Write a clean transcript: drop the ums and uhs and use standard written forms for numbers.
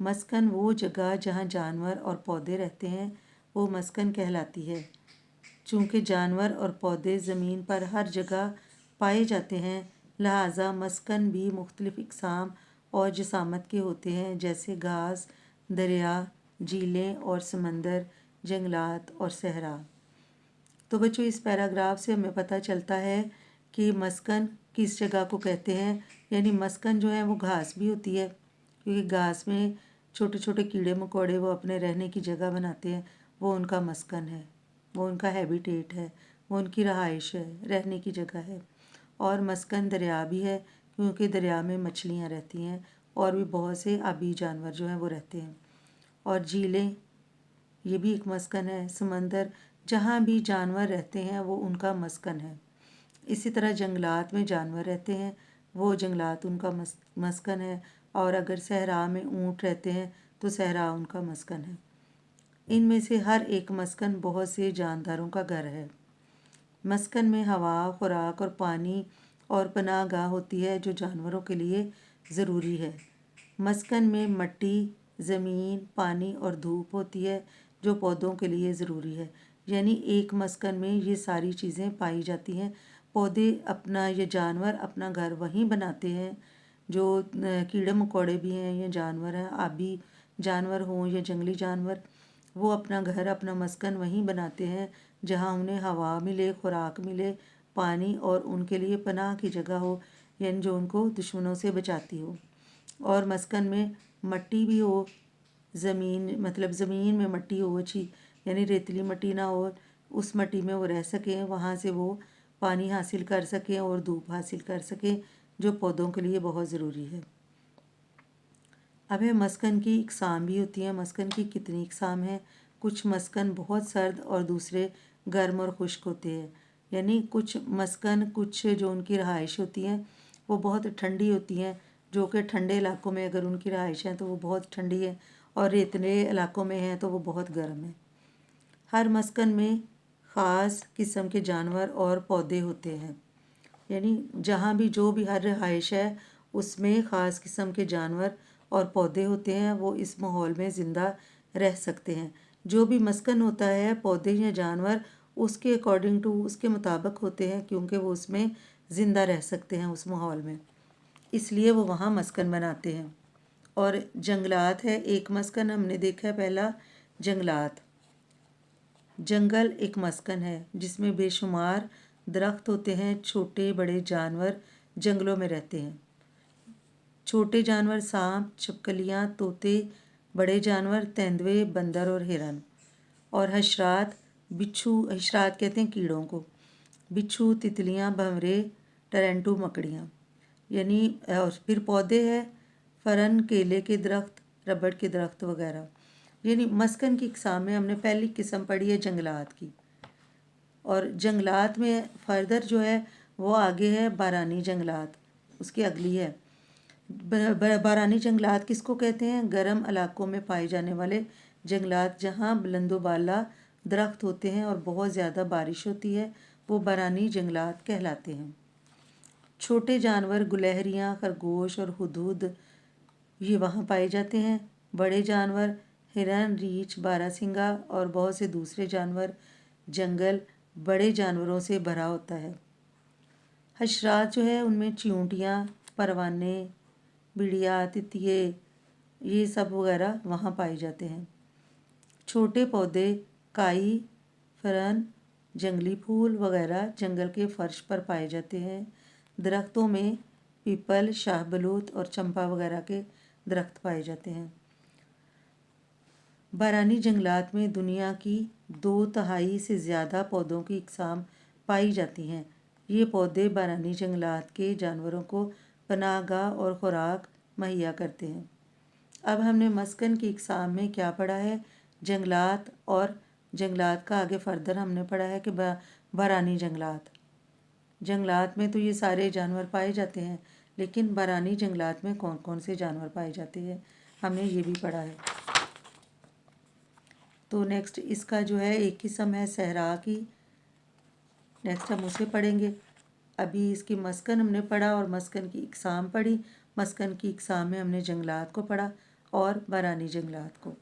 مسکن وہ جگہ جہاں جانور اور پودے رہتے ہیں وہ مسکن کہلاتی ہے۔ چونکہ جانور اور پودے زمین پر ہر جگہ پائے جاتے ہیں، لہٰذا مسکن بھی مختلف اقسام اور جسامت کے ہوتے ہیں، جیسے گھاس، دریا، جھیلیں اور سمندر، جنگلات اور صحرا۔ تو بچوں اس پیراگراف سے ہمیں پتہ چلتا ہے کہ مسکن کس جگہ کو کہتے ہیں، یعنی مسکن جو ہے وہ گھاس بھی ہوتی ہے، کیونکہ گھاس میں چھوٹے چھوٹے کیڑے مکوڑے وہ اپنے رہنے کی جگہ بناتے ہیں، وہ ان کا مسکن ہے، وہ ان کا ہیبیٹیٹ ہے، وہ ان کی رہائش ہے، رہنے کی جگہ ہے۔ اور مسکن دریا بھی ہے، کیونکہ دریا میں مچھلیاں رہتی ہیں اور بھی بہت سے آبی جانور جو ہیں وہ رہتے ہیں۔ اور جھیلیں، یہ بھی ایک مسکن ہے۔ سمندر، جہاں بھی جانور رہتے ہیں وہ ان کا مسکن ہے۔ اسی طرح جنگلات میں جانور رہتے ہیں، وہ جنگلات ان کا مسکن ہے، اور اگر صحرا میں اونٹ رہتے ہیں تو صحرا ان کا مسکن ہے۔ ان میں سے ہر ایک مسکن بہت سے جانداروں کا گھر ہے۔ مسکن میں ہوا، خوراک اور پانی اور پناہ گاہ ہوتی ہے جو جانوروں کے لیے ضروری ہے۔ مسکن میں مٹی، زمین، پانی اور دھوپ ہوتی ہے جو پودوں کے لیے ضروری ہے۔ یعنی ایک مسکن میں یہ ساری چیزیں پائی جاتی ہیں۔ پودے اپنا یا جانور اپنا گھر وہیں بناتے ہیں، جو کیڑے مکوڑے بھی ہیں یا جانور ہیں، آبی جانور ہوں یا جنگلی جانور، وہ اپنا گھر، اپنا مسکن وہیں بناتے ہیں جہاں انہیں ہوا ملے، خوراک ملے، پانی اور ان کے لیے پناہ کی جگہ ہو، یعنی جو ان کو دشمنوں سے بچاتی ہو۔ اور مسکن میں مٹی بھی ہو، زمین میں مٹی ہو اچھی، یعنی ریتلی مٹی نہ ہو، اس مٹی میں وہ رہ سکیں، وہاں سے وہ پانی حاصل کر سکیں اور دھوپ حاصل کر سکیں، جو پودوں کے لیے بہت ضروری ہے۔ اب ہے مسکن کی اقسام بھی ہوتی ہیں۔ مسکن کی کتنی اقسام ہیں؟ کچھ مسکن بہت سرد اور دوسرے گرم اور خشک ہوتے ہیں، یعنی کچھ جو ان کی رہائش ہوتی ہیں وہ بہت ٹھنڈی ہوتی ہیں، جو کہ ٹھنڈے علاقوں میں اگر ان کی رہائش ہے تو وہ بہت ٹھنڈی ہے، اور ریتلے علاقوں میں ہیں تو وہ بہت گرم ہے۔ ہر مسکن میں خاص قسم کے جانور اور پودے ہوتے ہیں، یعنی جہاں بھی جو بھی ہر رہائش ہے اس میں خاص قسم کے جانور اور پودے ہوتے ہیں، وہ اس ماحول میں زندہ رہ سکتے ہیں۔ جو بھی مسکن ہوتا ہے، پودے یا جانور اس کے اکارڈنگ ٹو، اس کے مطابق ہوتے ہیں، کیونکہ وہ اس میں زندہ رہ سکتے ہیں اس ماحول میں، اس لیے وہ وہاں مسکن بناتے ہیں۔ اور جنگلات ہے ایک مسکن، ہم نے دیکھا ہے پہلا جنگلات۔ جنگل ایک مسکن ہے جس میں بے شمار درخت ہوتے ہیں، چھوٹے بڑے جانور جنگلوں میں رہتے ہیں۔ چھوٹے جانور سانپ، چھپکلیاں، طوطے، بڑے جانور تیندوے، بندر اور ہرن۔ اور حشرات، حشرات کہتے ہیں کیڑوں کو، بچھو، تتلیاں، بھنورے، ٹرینٹو، مکڑیاں۔ یعنی اور پھر پودے ہیں، فرن، کیلے کے درخت، ربڑ کے درخت وغیرہ۔ یعنی مسکن کی اقسام میں ہم نے پہلی قسم پڑھی ہے جنگلات کی۔ اور جنگلات میں فردر جو ہے وہ آگے ہے بارانی جنگلات، اس کی اگلی ہے۔ بارانی جنگلات کس کو کہتے ہیں؟ گرم علاقوں میں پائے جانے والے جنگلات جہاں بلند و بالا درخت ہوتے ہیں اور بہت زیادہ بارش ہوتی ہے، وہ بارانی جنگلات کہلاتے ہیں۔ چھوٹے جانور گلہریاں، خرگوش اور ہدہد یہ وہاں پائے جاتے ہیں۔ بڑے جانور ہرن، ریچھ، باراسنگا اور بہت سے دوسرے جانور۔ جنگل بڑے جانوروں سے بھرا ہوتا ہے۔ حشرات جو ہے ان میں چیونٹیاں، پروانے، بڑیا، تتیے، یہ سب وغیرہ وہاں پائے جاتے ہیں۔ چھوٹے پودے کائی، فرن، جنگلی پھول وغیرہ جنگل کے فرش پر پائے جاتے ہیں۔ درختوں میں پیپل، شاہ بلوط اور چمپا وغیرہ کے درخت پائے جاتے ہیں۔ بارانی جنگلات میں دنیا کی 2/3 سے زیادہ پودوں کی اقسام پائی جاتی ہیں۔ یہ پودے بارانی جنگلات کے جانوروں کو پناہ گاہ اور خوراک مہیا کرتے ہیں۔ اب ہم نے مسکن کی اقسام میں کیا پڑھا ہے؟ جنگلات، اور جنگلات کا آگے فردر ہم نے پڑھا ہے کہ بارانی جنگلات۔ جنگلات میں تو یہ سارے جانور پائے جاتے ہیں، لیکن بارانی جنگلات میں کون کون سے جانور پائے جاتے ہیں ہم نے یہ بھی پڑھا ہے۔ تو نیکسٹ اس کا جو ہے ایک قسم ہے صحرا کی، نیکسٹ ہم اسے پڑھیں گے۔ ابھی اس کی مسکن ہم نے پڑھا اور مسکن کی اقسام پڑھی۔ مسکن کی اقسام میں ہم نے جنگلات کو پڑھا اور بارانی جنگلات کو۔